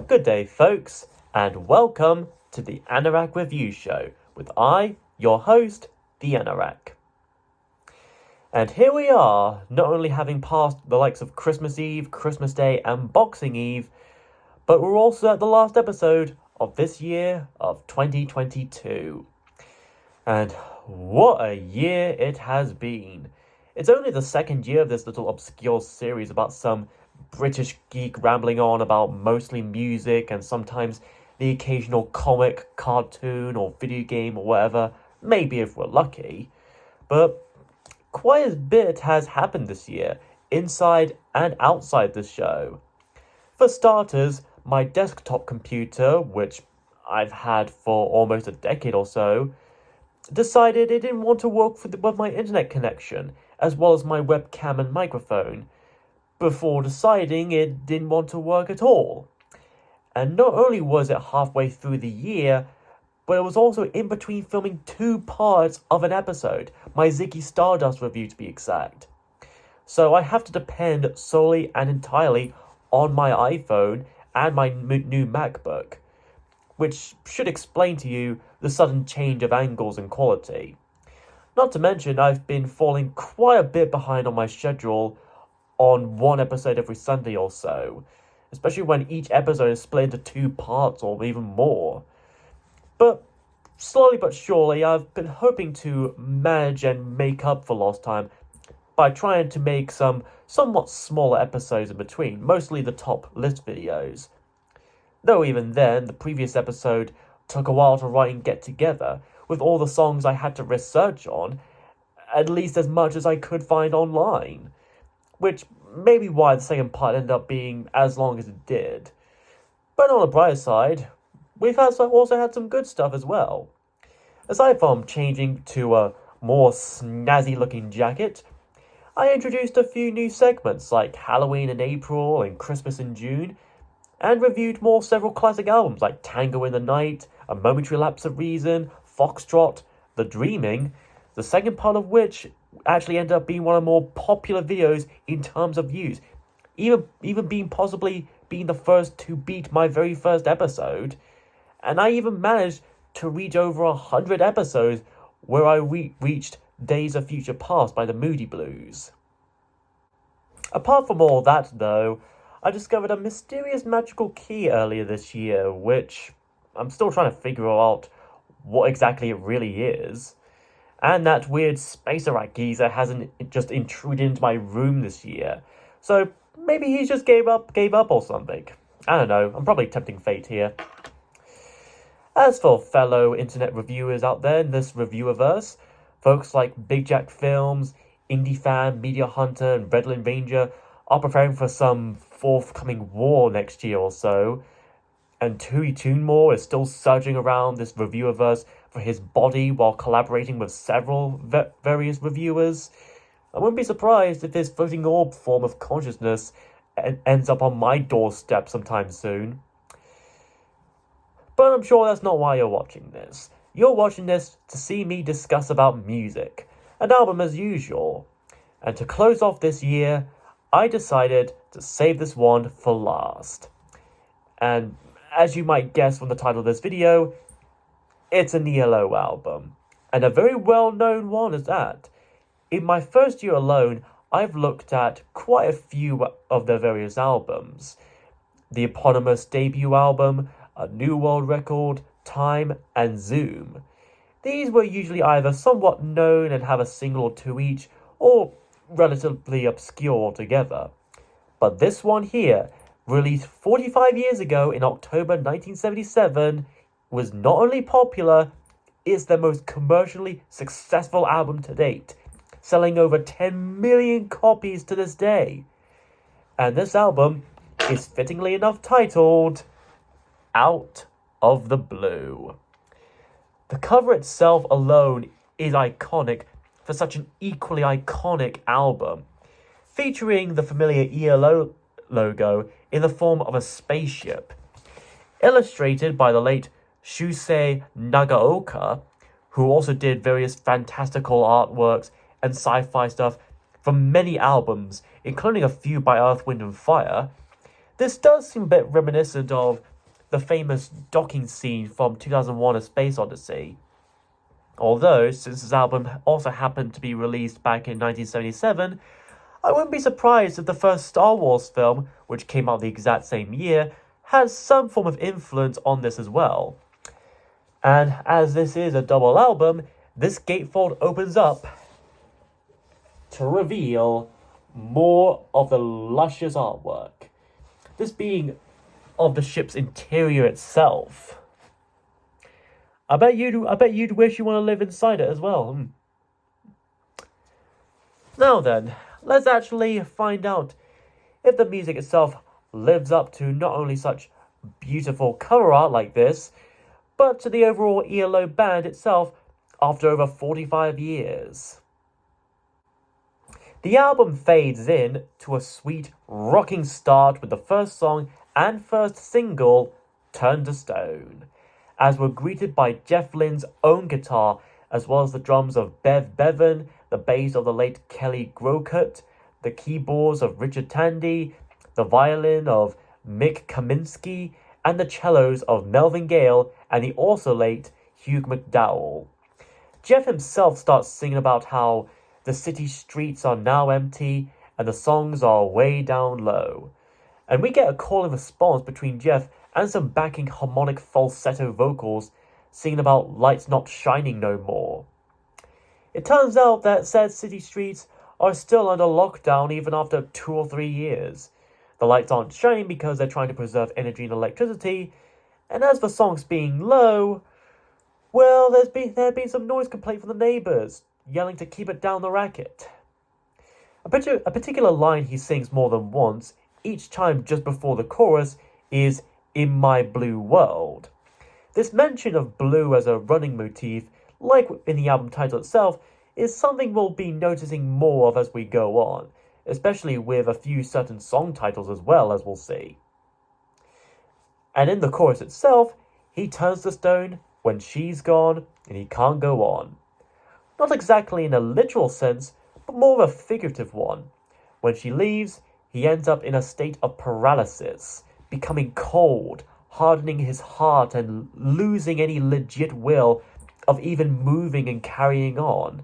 Good day, folks, and welcome to the Anorak Review Show with your host, the Anorak. And here we are, not only having passed the likes of Christmas Eve, Christmas Day, and Boxing Eve, but we're also at the last episode of this year of 2022. And what a year it has been. It's only the second year of this little obscure series about some British geek rambling on about mostly music and sometimes the occasional comic, cartoon, or video game or whatever, maybe if we're lucky. But quite a bit has happened this year, inside and outside the show. For starters, my desktop computer, which I've had for almost a decade or so, decided it didn't want to work with my internet connection, as well as my webcam and microphone, before deciding it didn't want to work at all. And not only was it halfway through the year, but it was also in between filming 2 parts of an episode, my Ziggy Stardust review to be exact. So I have to depend solely and entirely on my iPhone and my new MacBook, which should explain to you the sudden change of angles and quality. Not to mention, I've been falling quite a bit behind on my schedule on one episode every Sunday or so, especially when each episode is split into 2 parts or even more. But slowly but surely, I've been hoping to manage and make up for lost time by trying to make some somewhat smaller episodes in between, mostly the top list videos. Though even then, the previous episode took a while to write and get together, with all the songs I had to research on, at least as much as I could find online. Which may be why the second part ended up being as long as it did. But on the brighter side, we've also had some good stuff as well. Aside from changing to a more snazzy looking jacket, I introduced a few new segments like Halloween in April and Christmas in June, and reviewed several classic albums like Tango in the Night, A Momentary Lapse of Reason, Foxtrot, The Dreaming, the second part of which actually ended up being one of the more popular videos in terms of views, even being the first to beat my very first episode. And I even managed to reach over 100 episodes where I reached Days of Future Past by the Moody Blues. Apart from all that, though, I discovered a mysterious magical key earlier this year, which I'm still trying to figure out what exactly it really is. And that weird spacer rat geezer hasn't just intruded into my room this year. So maybe he just gave up or something. I don't know, I'm probably tempting fate here. As for fellow internet reviewers out there in this reviewerverse, folks like Big Jack Films, Indie Fan, Media Hunter, and Redland Ranger are preparing for some forthcoming war next year or so, and Tui Toonmore is still surging around this reviewerverse for his body while collaborating with several various reviewers. I wouldn't be surprised if his floating orb form of consciousness ends up on my doorstep sometime soon. But I'm sure that's not why you're watching this. You're watching this to see me discuss about music, an album as usual. And to close off this year, I decided to save this one for last. And as you might guess from the title of this video, it's an ELO album, and a very well-known one at that. In my first year alone, I've looked at quite a few of their various albums. The eponymous debut album, A New World Record, Time, and Zoom. These were usually either somewhat known and have a single or 2 each, or relatively obscure altogether. But this one here, released 45 years ago in October 1977, was not only popular, it's their most commercially successful album to date, selling over 10 million copies to this day. And this album is fittingly enough titled Out of the Blue. The cover itself alone is iconic for such an equally iconic album, featuring the familiar ELO logo in the form of a spaceship, illustrated by the late Shusei Nagaoka, who also did various fantastical artworks and sci-fi stuff from many albums, including a few by Earth, Wind and Fire. This does seem a bit reminiscent of the famous docking scene from 2001: A Space Odyssey. Although, since this album also happened to be released back in 1977, I wouldn't be surprised if the first Star Wars film, which came out the exact same year, has some form of influence on this as well. And as this is a double album, this gatefold opens up to reveal more of the luscious artwork. This being of the ship's interior itself. I bet you'd wish you want to live inside it as well. Now then, let's actually find out if the music itself lives up to not only such beautiful cover art like this, but to the overall ELO band itself after over 45 years. The album fades in to a sweet, rocking start with the first song and first single, Turn to Stone, as we're greeted by Jeff Lynne's own guitar, as well as the drums of Bev Bevan, the bass of the late Kelly Grokut, the keyboards of Richard Tandy, the violin of Mick Kaminsky, and the cellos of Melvin Gale and the also late Hugh McDowell. Jeff himself starts singing about how the city streets are now empty and the songs are way down low. And we get a call and response between Jeff and some backing harmonic falsetto vocals singing about lights not shining no more. It turns out that said city streets are still under lockdown even after 2 or 3 years. The lights aren't shining because they're trying to preserve energy and electricity, and as for songs being low, well, there have been some noise complaint from the neighbours, yelling to keep it down the racket. A particular line he sings more than once, each time just before the chorus, is "In My Blue World." This mention of blue as a running motif, like in the album title itself, is something we'll be noticing more of as we go on, especially with a few certain song titles as well, as we'll see. And in the chorus itself, he turns to stone when she's gone and he can't go on. Not exactly in a literal sense, but more of a figurative one. When she leaves, he ends up in a state of paralysis, becoming cold, hardening his heart and losing any legit will of even moving and carrying on.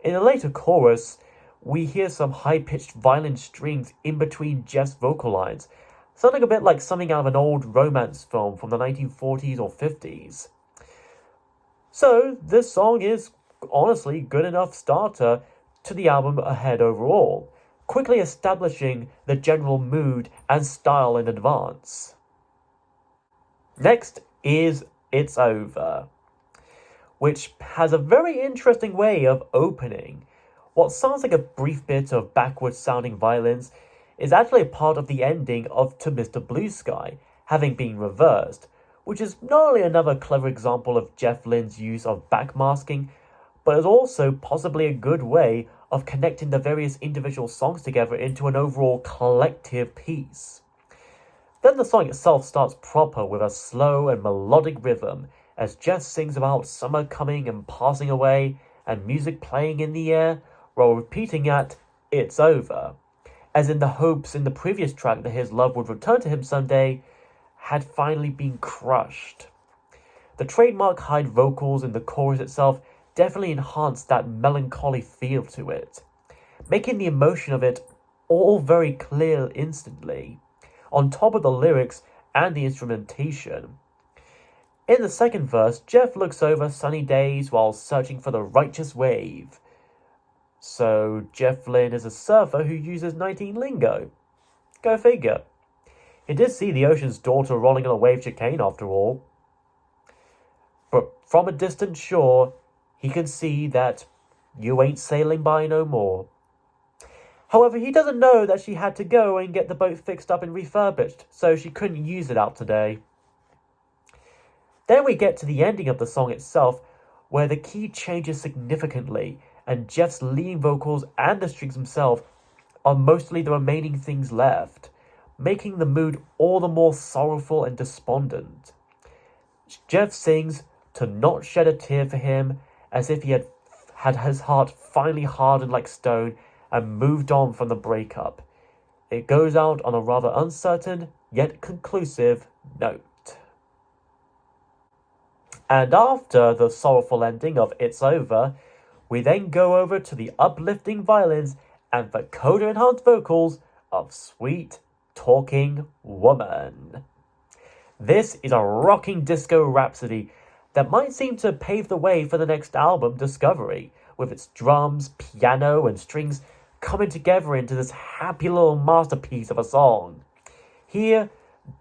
In a later chorus, we hear some high-pitched violin strings in between Jeff's vocal lines, sounding a bit like something out of an old romance film from the 1940s or 50s. So, this song is honestly good enough starter to the album ahead overall, quickly establishing the general mood and style in advance. Next is It's Over, which has a very interesting way of opening. What sounds like a brief bit of backwards sounding violins is actually a part of the ending of To Mr. Blue Sky, having been reversed, which is not only another clever example of Jeff Lynne's use of backmasking, but is also possibly a good way of connecting the various individual songs together into an overall collective piece. Then the song itself starts proper with a slow and melodic rhythm as Jeff sings about summer coming and passing away and music playing in the air while repeating at "It's over," as in the hopes in the previous track that his love would return to him someday had finally been crushed. The trademark high vocals in the chorus itself definitely enhanced that melancholy feel to it, making the emotion of it all very clear instantly, on top of the lyrics and the instrumentation. In the second verse, Jeff looks over sunny days while searching for the righteous wave. So Jeff Lynne is a surfer who uses 19 lingo. Go figure. He did see the ocean's daughter rolling on a wave chicane after all. But from a distant shore, he can see that you ain't sailing by no more. However, he doesn't know that she had to go and get the boat fixed up and refurbished, so she couldn't use it out today. Then we get to the ending of the song itself, where the key changes significantly, and Jeff's leading vocals and the strings themselves are mostly the remaining things left, making the mood all the more sorrowful and despondent. Jeff sings to not shed a tear for him, as if he had his heart finally hardened like stone and moved on from the breakup. It goes out on a rather uncertain, yet conclusive, note. And after the sorrowful ending of It's Over, we then go over to the uplifting violins and vocoder-enhanced vocals of Sweet Talking Woman. This is a rocking disco rhapsody that might seem to pave the way for the next album, Discovery, with its drums, piano, and strings coming together into this happy little masterpiece of a song. Here,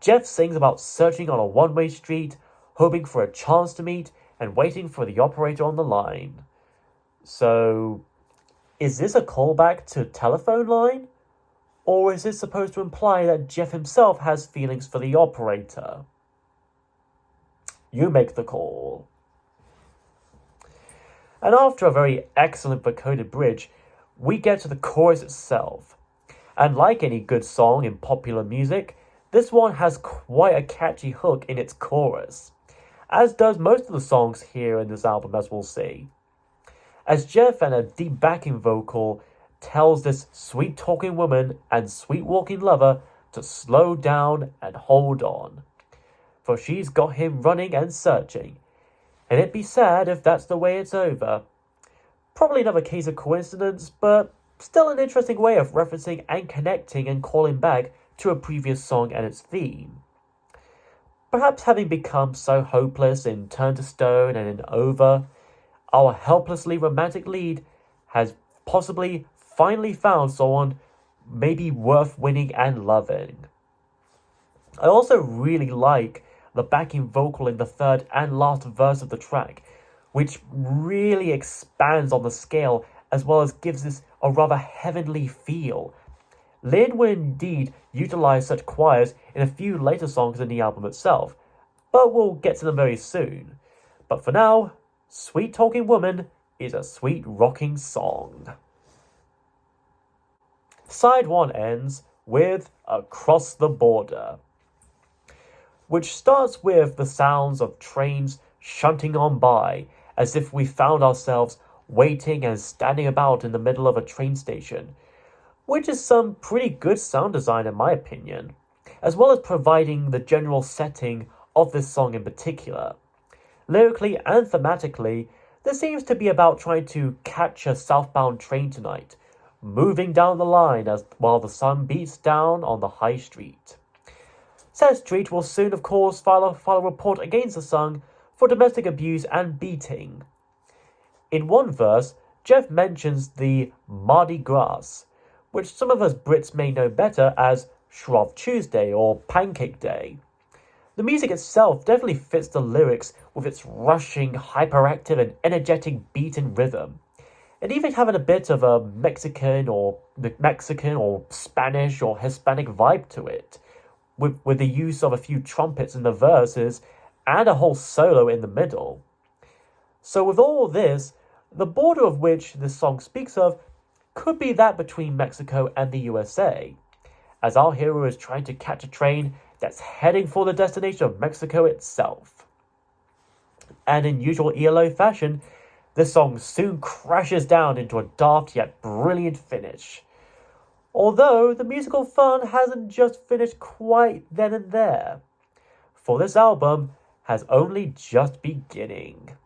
Jeff sings about searching on a one-way street, hoping for a chance to meet, and waiting for the operator on the line. So, is this a callback to Telephone Line? Or is this supposed to imply that Jeff himself has feelings for the operator? You make the call. And after a very excellent vocoded bridge, we get to the chorus itself. And like any good song in popular music, this one has quite a catchy hook in its chorus, as does most of the songs here in this album, as we'll see. As Jeff and a deep backing vocal tells this sweet-talking woman and sweet-walking lover to slow down and hold on, for she's got him running and searching, and it'd be sad if that's the way it's over. Probably another case of coincidence, but still an interesting way of referencing and connecting and calling back to a previous song and its theme. Perhaps having become so hopeless in Turn to Stone and in Over, our helplessly romantic lead has possibly finally found someone maybe worth winning and loving. I also really like the backing vocal in the third and last verse of the track, which really expands on the scale as well as gives this a rather heavenly feel. Lynn will indeed utilize such choirs in a few later songs in the album itself, but we'll get to them very soon. But for now, Sweet Talking Woman is a sweet rocking song. Side 1 ends with Across the Border, which starts with the sounds of trains shunting on by, as if we found ourselves waiting and standing about in the middle of a train station, which is some pretty good sound design in my opinion, as well as providing the general setting of this song in particular. Lyrically and thematically, this seems to be about trying to catch a southbound train tonight, moving down the line while the sun beats down on the high street. Said street will soon, of course, file a report against the song for domestic abuse and beating. In one verse, Jeff mentions the Mardi Gras, which some of us Brits may know better as Shrove Tuesday or Pancake Day. The music itself definitely fits the lyrics with its rushing, hyperactive and energetic beat and rhythm, and even having a bit of a Mexican or Spanish or Hispanic vibe to it, with the use of a few trumpets in the verses and a whole solo in the middle. So with all this, the border of which this song speaks of could be that between Mexico and the USA, as our hero is trying to catch a train that's heading for the destination of Mexico itself. And in usual ELO fashion, this song soon crashes down into a daft yet brilliant finish. Although the musical fun hasn't just finished quite then and there, for this album has only just beginning.